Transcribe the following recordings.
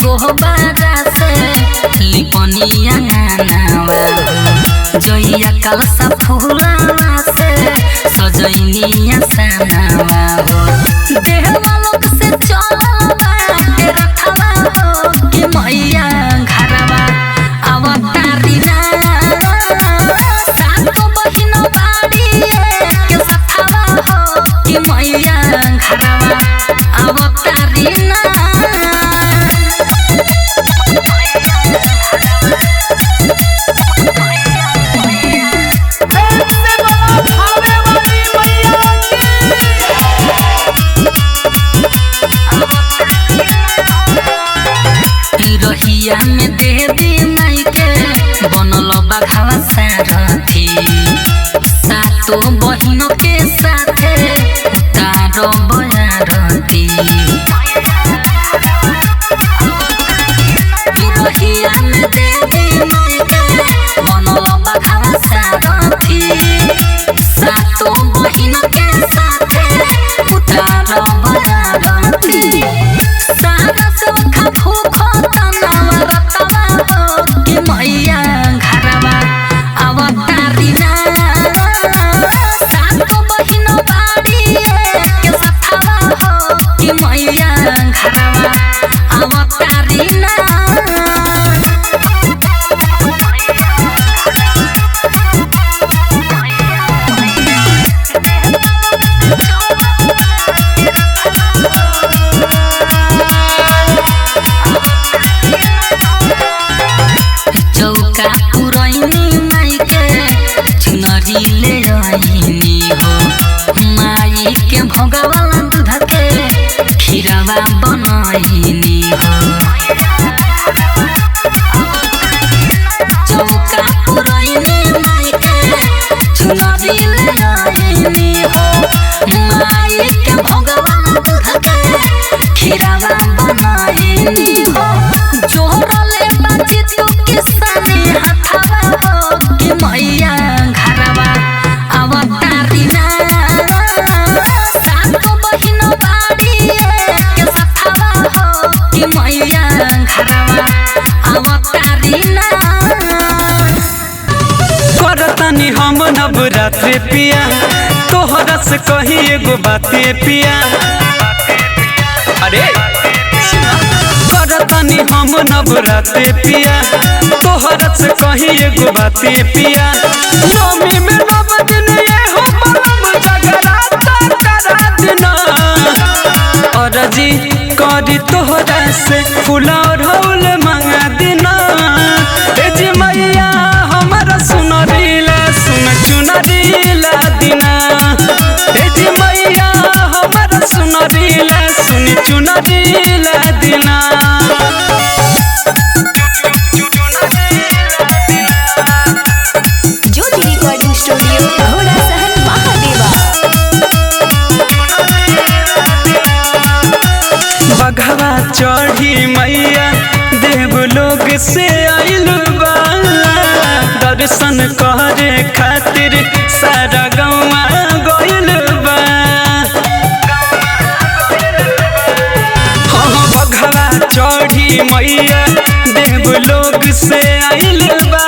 एगो बाजा से लिपनिया नावा जोइया कलसा फूलावा से सजैनिया सनावा हो देहवा लोग से चलल बाटे रखवा हो कि मैया घरवा अवतारी ना सातो बहिन बाड़ी के सथवा हो कि मैया घरवा अवतारी ना रहिया में देवी माई के बनल बाघावा सारथी सातो बहिनों के साथे उतारो बयारती रहिया में देवी माई के बनल बाघावा सारथी सातो बहिनों के साथे उतारो बयारती सारा सोखा भूखो मैया घरवा अवतारी ना सातो बहिन बाड़ी के सथवा हो कि मैया घरवा अवतारी ना चौका पुरैनी माई के चुनरी ले आईनी हो माई के भोगवाला दूध के खीरवा बनाईनी हो चौका पुरैनी माई के चुनरी ले आईनी हो माई के भोगवाला दूध के खीरवा बनाईनी हो जोरले बाजी तू किसने हथवा हो कि मैया घरवा अवतारी ना सातो बहिन बाड़ी के सथवा हो कि मैया घरवा अवतारी ना करतानी हम नवरात्रि पिया तोहरा से कही एगो बाते पिया अरे करतानी हम नवरात्रि पिया तोहरा से कही एगो बाते पिया नवमी में नव दिन ये हो बलम जगराता करा दिना अरजी करी तोहरा से फूला और हौल मंगा दिना ए जी मैया हमारा सुनरीला सुन चुनरीला दिना ए जी मैया हमारा सुनरीला सुन चुनरीला दिना ज्योति रिकॉर्डिंग स्टूडियो घोड़ा सहन महादेवा बघवा चढ़ी मैया देव लोग से आइल बा दर्शन करे खातिर सारा गौवा गइल बा हाँ बघवा चढ़ी मैया देव लोग से आइल बा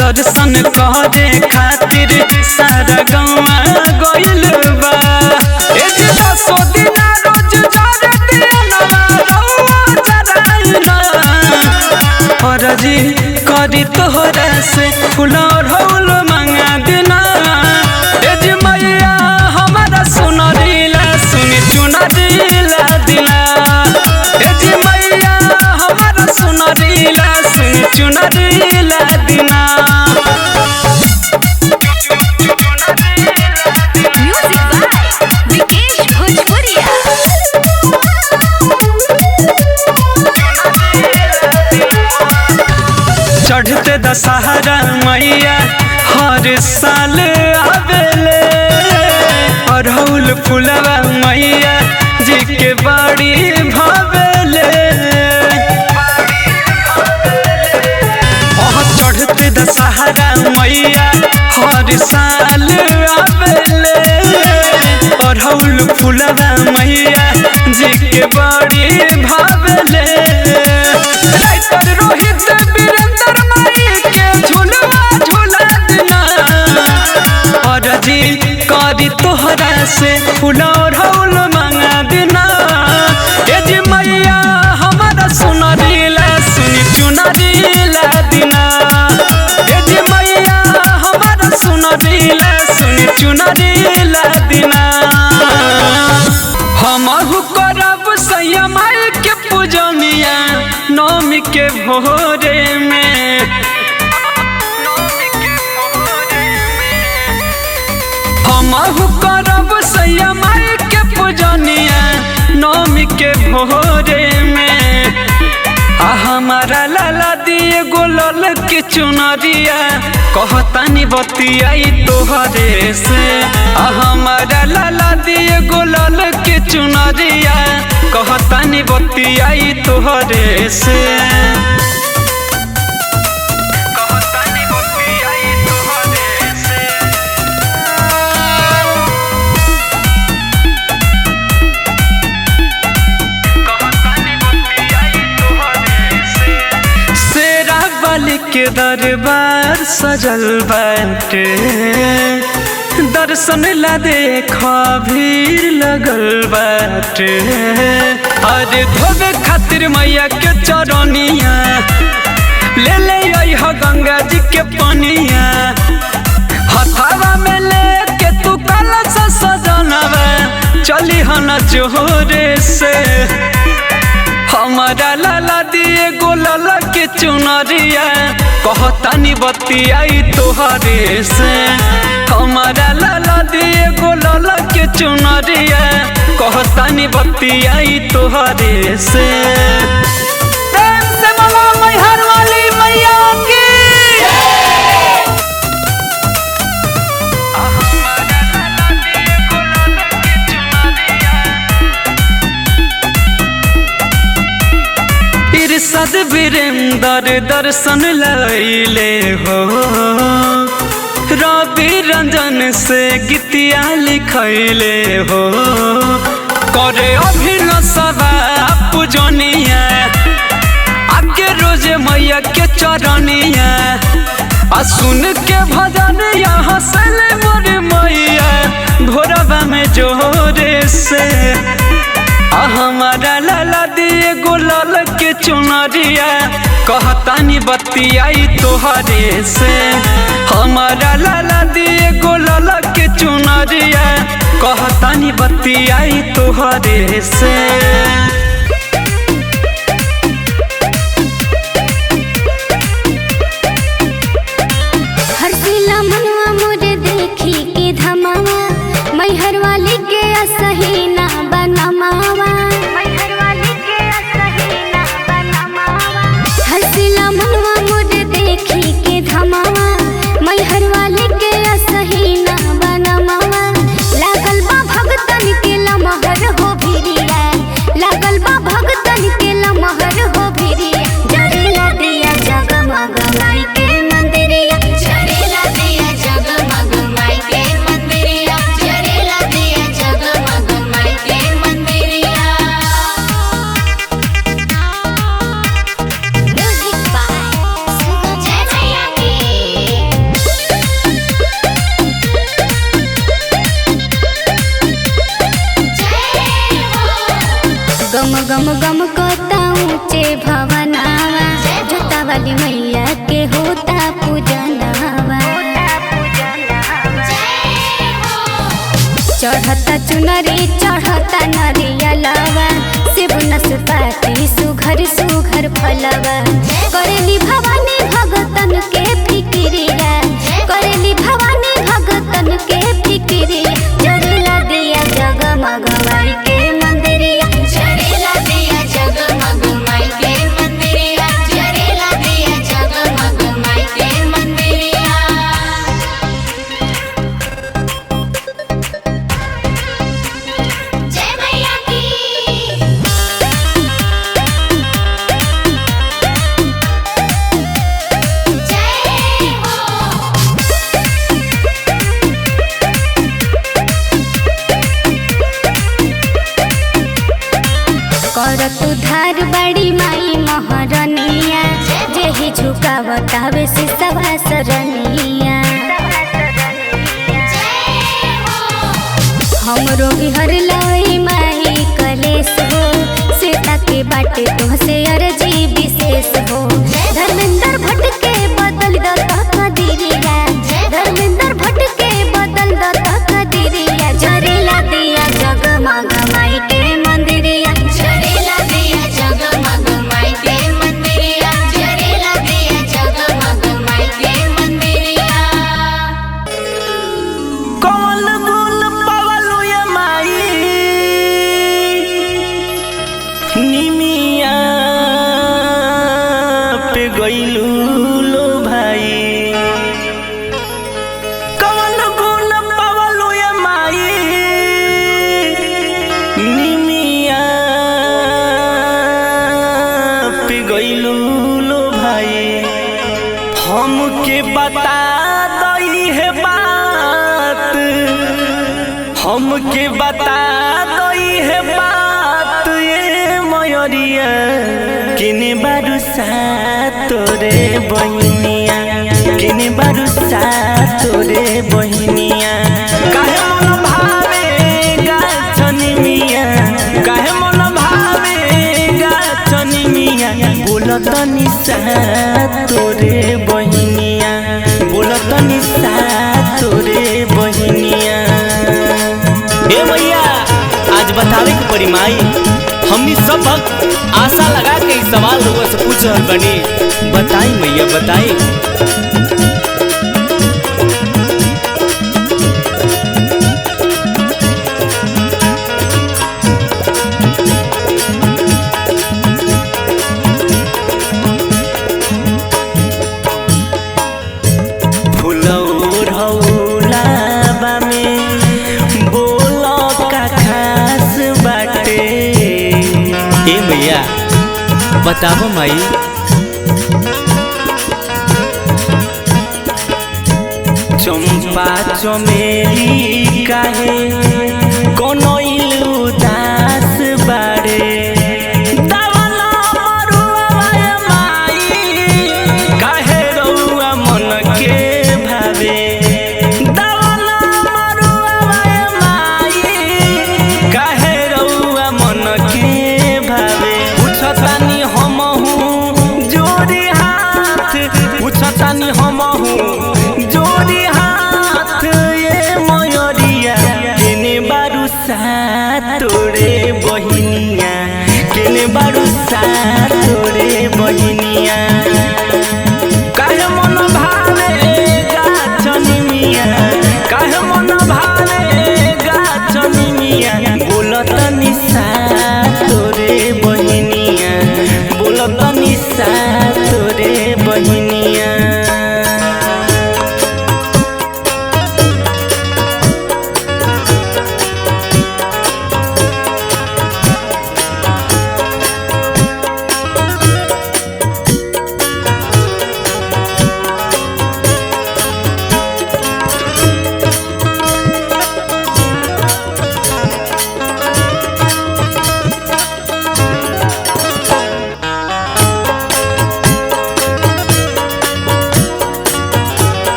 दर्शन करे खातिर सारा गौवा गइल बा ए जे 10 दिन रोज जर दिनवा रउआ जराइना अरजी करी तोहरा से फूल और हौल मंगा दिना ए जे मैया हमारा सुनरीला सुन चुनरीला दिला ए जे मैया हमारा सुनरीला सुन चुनरीला दिना म्यूजिक बाय विकेश भोजपुरिया चढ़ते दशहरा मैया हर साल आवेले अरहुल फुलवा मैया जी के बड़ी भावेले चढ़ते दशहरा मैया हर साल आवेले अरहुल फुलवा मैया जी के बड़ी भावेले तोहरा से फूला और हौल मांगा देना। ए जी मैया हमारा सुनरी ला सुनी चुनरी ला दिना। ए जी मैया हमारा सुनरी ला सुनी चुनरी ला दिना। हमहु करब सैया माई के पूजनिया नौमी के भोरे में। हमहु करब सैया माई के पूजनिया नौमी के भोरे में। हमारा लाला दिए गोलल के चुनरिया कहतानी बतियाई तोहरे से। हमारा लाला दिए गोलल के चुनरिया कहतानी बतियाई तोहरे से। के दरबार सजल बाटे दर्शन ला देखा भीड़ लगल बाटे। अरे धोबे खातिर मैया के चरनिया ले ले अइह गंगा जी के पनिया। हथवा में लेके तू कलश सजनवा चली हन जोरे से। हमारा लाला दिए गोलल के चुनरिया कहतानी बतियाई तोहरे से। हमारा लाला दिए गोलल के चुनरिया कहतानी बतियाई तोहरे से। प्रेम से बोलो मैहर वाली मैया की। इरशाद वीरेंद्र दर्शन लैले हो। रवि रंजन से गीतिया लिखैले हो। करे अभिनव सभा पूजनिया आके रोजे मैया के चरनिया। सुन के भजन यहाँ से मोर मैया भोरवा में जोरे से। हमारा लाला दिए गोलल के चुनरिया कहतानी बतियाई तोहरे से। हमारा लाला दिए गोलल के चुनरिया कहतानी बतियाई तोहरे से। हरसिला मनवा मोरे देखी के धमावा मैहर वाली के असही ना बनमावा। हरसिला मनवा मोरे देखी के धमावा मैहर वाली के असही ना बनमावा। लागल बा भगतन के लमहर हो भिरिया। लागल बा भगतन के लमहर हो भिरिया। जरेला दिया जगमग माई के मंदिरिया। जरेला दिया जगमग माई के मंदिरिया। जरेला दिया जगमग माई के मंदिरिया। म्यूजिक बाय सुगम जय मैया की। गम गम गम कोता ऊंचे भवनावा। जोता वाली मैया के होता पूजनावा। चढ़ता चुनरी चढ़ता नरिया लावा। शिव नसपाती सुघर सुघर फलवा। करेली भवानी भगतन के फिक्रिया। करेली भवानी भगतन के फिक्रिया। जरेला दिया जगमग माई के मंदिरिया। जरेला दिया जगमग माई के मंदिरिया। जरेला दिया जगमग माई के मंदिरिया। जय मैया की। जय हो। करत उधार बड़ी माई महरनिया। जेहि झुकावतावे से सभा सरनिया। हमरो बिहर लाई माई कलेस हो सीता के बाटे तोहसे अर्जी विशेष हो धर्मेंद्र भट्ट के बदल दता कदरिया धर्मेंद्र भट्ट के बदल दता कदरिया जरेला दिया जगमग माई के मंदिरिया जरेला दिया जगमग माई के मंदिरिया जरेला दिया जगमग माई के मंदिरिया कौन गुल पवलु ये माई निमिया पे गइलू लो भाई कौन गुल पवलु ये माई निमिया पे गइलू लो भाई हमके बता दई है बात हमके बता दई है बात ये मयरिया किने बारुसा तोरे बहिनिया किने बारुसा तोरे बहिनिया काहे मन भावे गाछनी मिया काहे मन भावे गाछनी मिया बोलत निसा तोरे बहिनिया बोलत निसा तोरे बहिनिया ए भैया आज बतावे के पड़ी माई हमनी सब आशा लगा के इस सवाल लोगों से पूछ रहल बनी बताई मैया बताई बताबो माई चंपा चमेली काहे कोनो उदास बारे दावला मरुआ माई काहे रउआ मन के भावे दावला मरुआ माई काहे रउआ मन के भावे पूछतानी पूछतानी हमहू जोड़ी हाथ ये मयरिया केने बारुसा तोरे बहिनिया केने बारुसा तोरे बहिनिया काहे मन भावे गाछनी मिया काहे मन भावे गाछनी मिया बोलत निसा तोरे बहिनिया बोलत निसा तोरे बहिनिया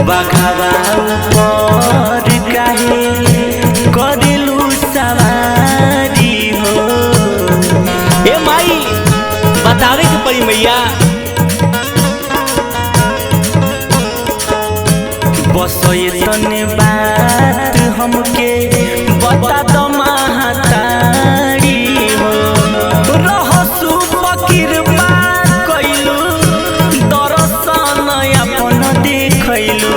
बघावा ऊपर काहे करेलू सवारी हो ए माई बतावे के पड़ी मैया बस ये तने बात हमके बता दो महतारी हो रहसु फकीर बा कइलू दर्शन अपन देखैलू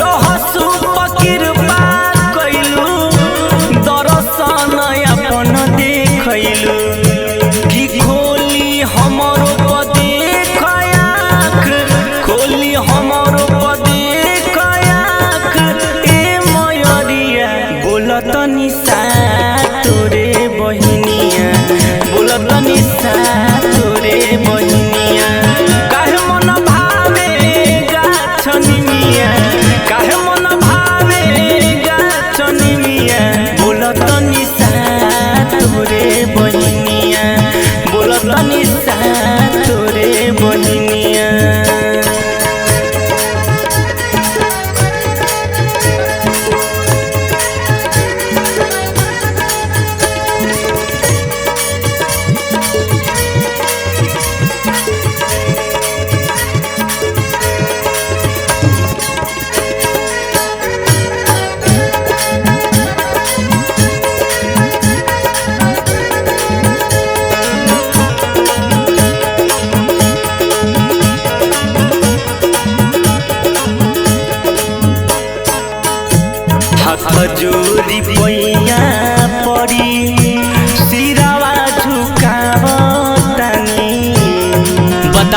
रहसु फकीर बा कइलू दर्शन अपन देखैलू कि खोली हमरो पदे खयाख खोली हमरो पदे खयाख ए मयरिया बोलत नि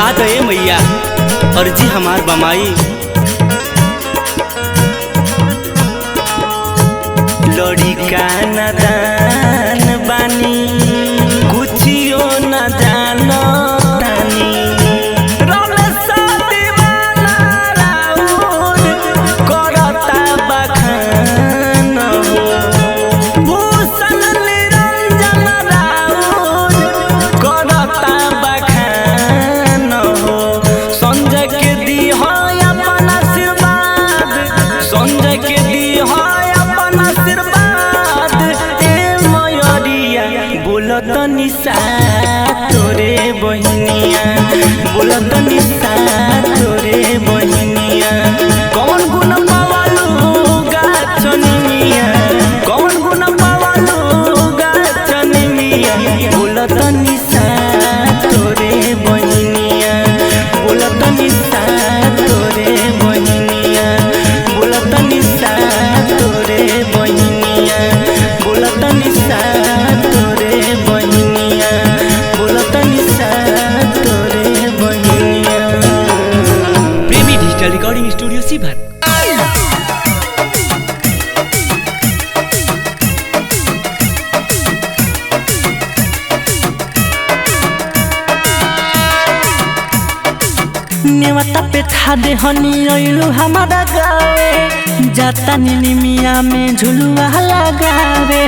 पुरा दे मैया अर्जी हमार बमाई। लड़िका नादान बानी कुछियो न जानो तानी रमेशा दीवाना राउर करता बखान हो भूषण निरंजन राउर करता बखान हो संजय के दी हो अपन आशीर्वाद संजय के दी हो अपन आशीर्वाद ए मयरिया बोलत निशा तोरे बहिनिया बोलत निशा तोरे बहिनिया कौन गुण पावालू गाछनी मिया कौन गुण पावालू गाछनी मिया बोलत निशा तोरे बहिनिया बोलत निशा तोरे बहिनिया बोलत निशा तोरे बहिनिया बोलत निशा तोरे बहिनिया बोलत निशा तोरे बहिनिया। प्रेमी डिजिटल रिकॉर्डिंग स्टूडियो सीभर। नेवता पे था दे हनी अइलू हमारा गावे जाता निमिया में झुलुआ लगावे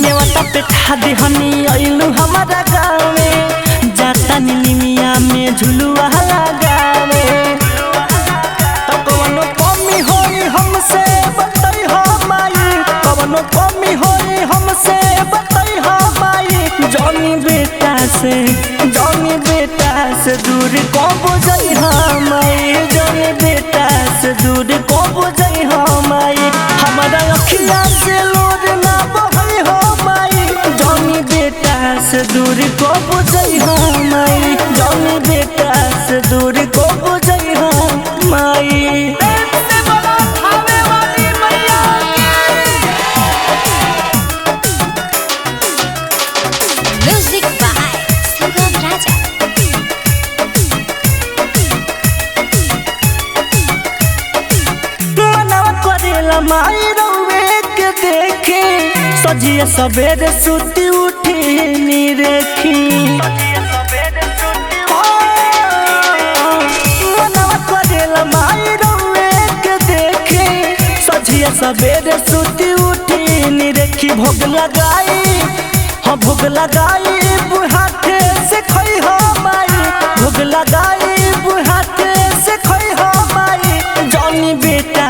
नेवता पे था दे हनी अइलू हमारा गावे जाता निमिया में झुलुआ लगावे तो कवनो कमी होई हमसे बताई हो माई कवनो कमी होई हमसे बताई हो माई जॉनी बेटा से दूर को बुझाई हमाई जॉनी बेटा से दूर को बुझाई हमाई हमारा अखिया से लोर ना बहई हो माई जॉनी बेटा से दूर को बुझाई हमाई जॉनी बेटा से दूर को बुझाई हमाई। म्यूजिक बाय सुगम राजा। मनवा करेला माई रउवे के देखे सजिया सवेरे सुती उठी नी रेखी मनवा करेला माई रउवे के देखे सजिया सवेरे सुती उठी नी रेखी भोग लगाई हाँ भोग लगाई बुहाते से खई हो माई भोग लगाई बुहाते से खई हो माई जॉनी बेटा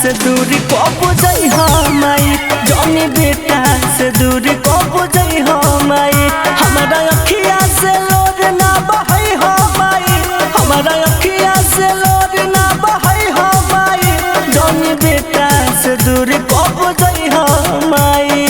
से दूरी को बुझाई हो माई जॉनी बेटा से दूरी को बुझाई हो माई हमारा अखिया से लोर ना बहई हो माई हमारा अखिया से लोर ना बहई हो माई जॉनी बेटा से दूरी को बुझाई हो माई।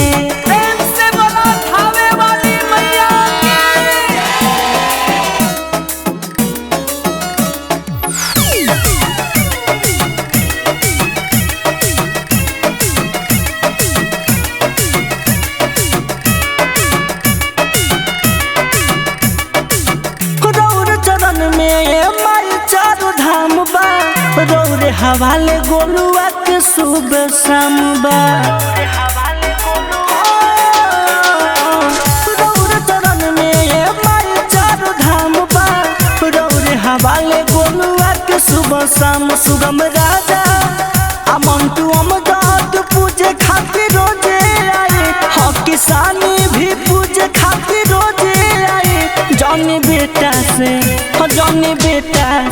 रौरे हवाले गोलुआ के सुबह शाम बा रौरे चरण में ये माई चारों धाम बा रौरे हवाले गोलुआ के सुबह शाम सुगम राजा अमंटू अमदाद पूजे खातिर रोजे आए हाँ किसानी भी पूजे खातिर रोजे आए जॉनी बेटा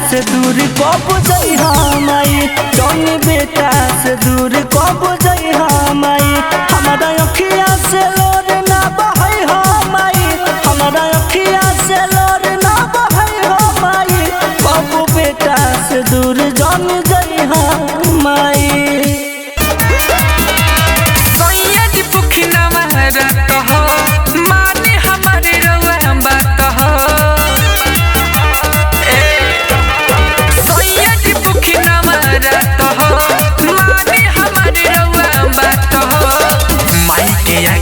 से दूर को बुझाई हमाई जॉनी बेटा से दूर को बुझाई हमाई हमारा अखिया से लोर ना बहई हमाई हमारा अखिया से लोर ना बहई हमाई बाबू बेटा से दूर जॉनी जाई हमाई। मानी हमारे रउआ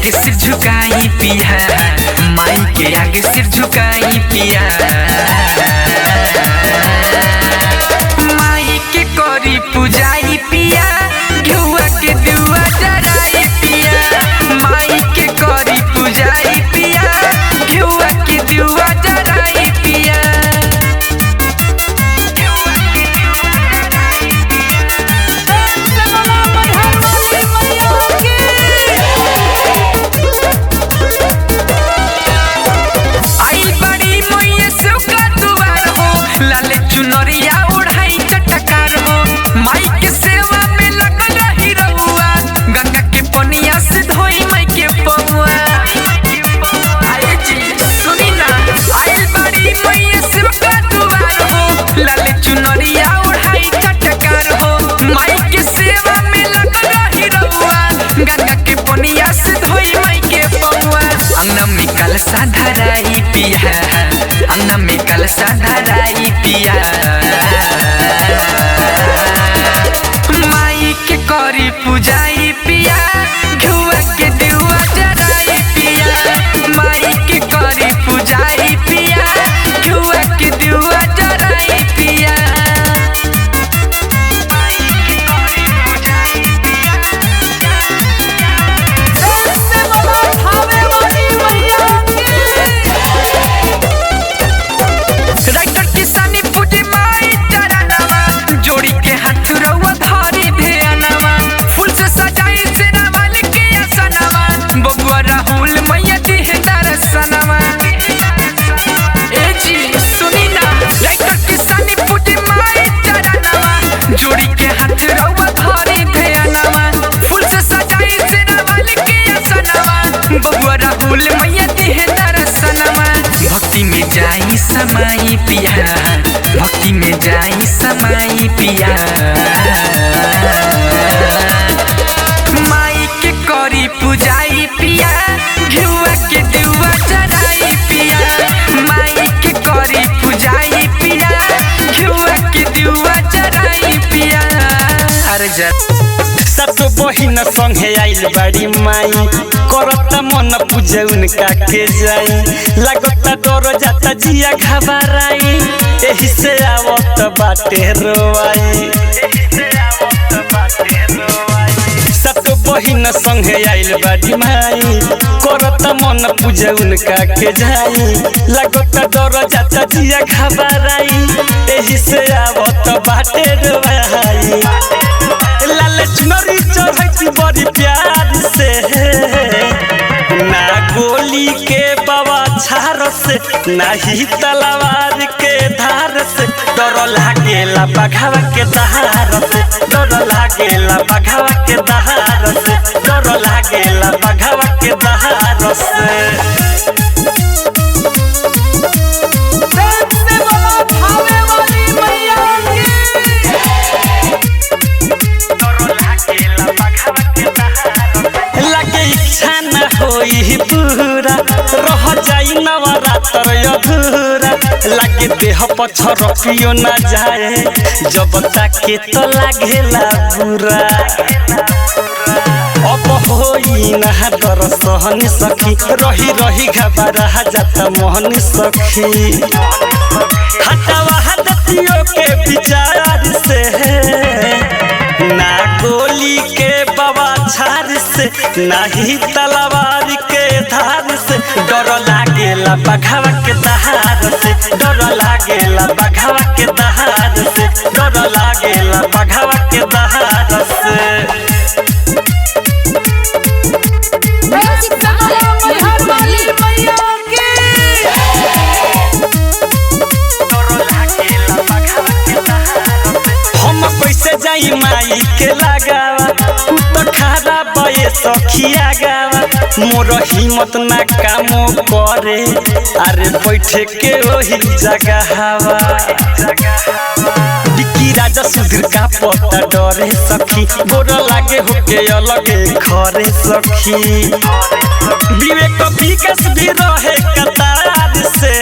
आगे सिर झुकाई पिया, माई के आगे सिर झुकाई पिया। माई के करी पूजाई पिया, घिउआ के दिउआ जराई पिया। माई के करी पूजाई पिया, घिउआ के दिउआ जराई पिया। चुनरिया उड़ाई चटकार हो, माई के सेवा में लगल रही रहुआ, गंगा के पनिया से धोई माई के पहुआ। आए जी सुनी ना, आइल बड़ी मैया शिव का दुआर हो, लाले चुनरिया उड़ाई चटकार हो, माई के सेवा में लगल रही रहुआ, गंगा के पनिया से धोई माई के पहुआ। अंगना में कलशा धराई पिया, अंगना में कलशा धराई पिया। माई के करी पूजाई पिया, घिउआ के दिउआ जराई पिया। माई के करी पूजाई पिया, घिउआ के दिउआ जराई पिया। जोड़ी के हाथ रउआ धरी ध्यानवा, फूल से सजाई सेना वाली के असनवा, बबुआ राहुल मैया दिहे दर्शनवा। भक्ति में जाई समाई पिया, भक्ति में जाई समाई पिया। माई के करी पूजाई पिया, घिउआ के दिउआ जराई पिया। माई के करी पूजाई पिया, घिउआ के दिउआ जराई पिया। अरे जा सातो बहिन संगे आइल बाड़ी माई, करता मन पूजे उनका के जाई। लागता डर जाता जिया घबराई, एही से आवत बाटे रोआई। सातो बहिन संगे आइल बाड़ी माई, करता मन पूजे उनका के जाई। लागता डर जाता जिया घबराई, एही से आवत बाटे रोआई। लाले चुनरी चढ़ैती बड़ी प्यार से, ना गोली के बाबा छार से, ना ही तलवार के धार से। डर लागेला बघावा के दहार से, डर लागेला बघावा के दहार से, डर लागेला बघावा के दहार से। होई पूरा रह जाई नवरात्र अधूरा, लागे देह पत्थर पियो ना जाए, जब ताके तो लागेला बुरा। अब होई ना दर्शन सखी, रही रही घबरा जाता मोहन सखी। हटावा हदतियों के विचार से, ना गोली के बाबा छार से, ना ही तलवार के धार से। डर लागेला बघावा के दहार से, डर लागेला बघावा के दहार से, डर लागेला बघावा के दहार से। कैसे जाई माई के लगावा, तो खारा बये सखिया गावा। मोर हिम्मत ना कामो करे, अरे बैठे के वही जगह हवा। बिक्की राजा सुधीर का पता डरे सखी, गोर लागे होके अलगे खरे सखी। विवेक विकास भी रहे कतार से,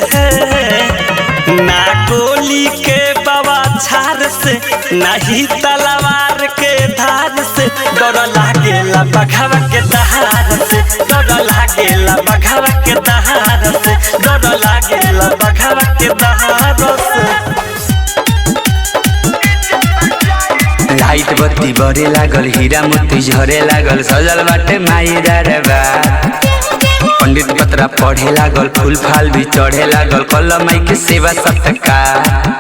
ना गोली के बाबा बौछार से नहीं तलवार के धार से डर लागेला बघवा के दहार से डर लागेला बघवा के दहार से डर लागेला बघवा के दहार से। लाइट बत्ती बरे लागल हीरा मोती झरे लागल सजल बाटे माई दरबार पंडित पत्रा पढ़े लागल फूल फाल भी चढ़े लागल कल माई के सेवा सत्कार।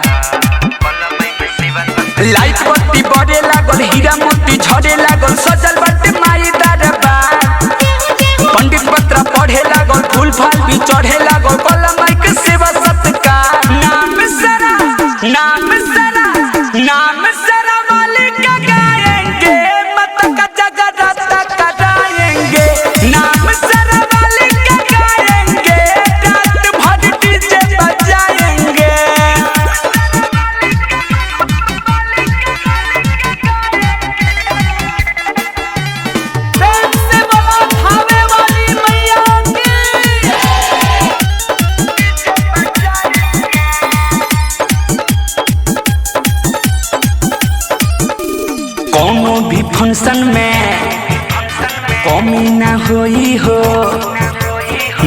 लाइट बत्ती बरे लागल हीरा मोती झरे लागल सजल बाटे माई दरबार पंडित पत्रा पढ़े लागल फूल फाल भी चढ़े लागल कल माई के सेवा सत्कार। नाम सरा नाम सरा नाम सरा नाम सरा वाले का गाएंगे रात भर डीजे बजाएंगे। प्रेम से बोलो थावे वाली मैया की। कोनो भी फंक्शन में कमी ना होई हो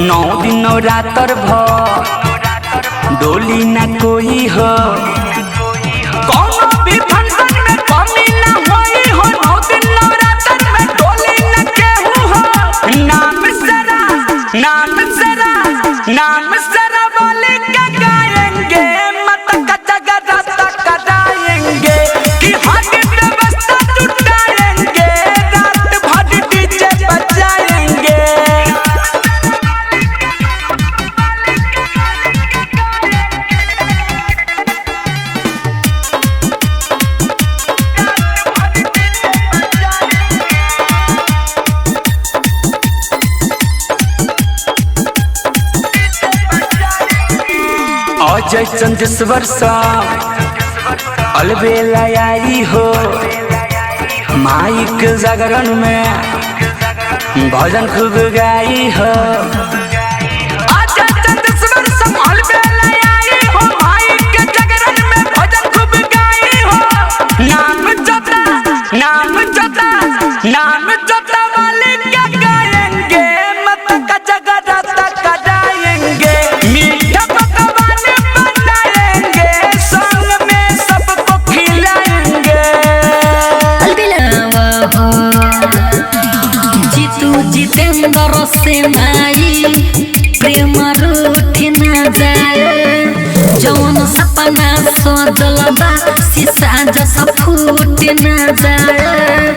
9 दिन नवरात्र भर डोली ना कोई हो। कोनो भी फंक्शन में कमी ना होई हो 9 दिन नवरात्र में डोली ना केहू हो। नाम सरा नाम सरा वाले का गाएंगे मत का जगराता कराएंगे कि हट व्यवस्था जुटाएंगे रात भर डीजे बजाएंगे। अजय चंदेश्वर सा अलबेला आई हो माइक जागरण में भजन खूब गाई हो। अजय चंदेश्वर सा अलबेला आई हो माइक जागरण में भजन खूब गाई हो। नाम जोता वाले क्या गाएंगे मत का जगराता कराएंगे मीठा पकवान बनाएंगे संग में सबको खिलाएंगे। जीतू जितेंद्र से माई प्रेम रूठ न जाए जौन सपना सजल बा शीशा जैसा फूट न जाए।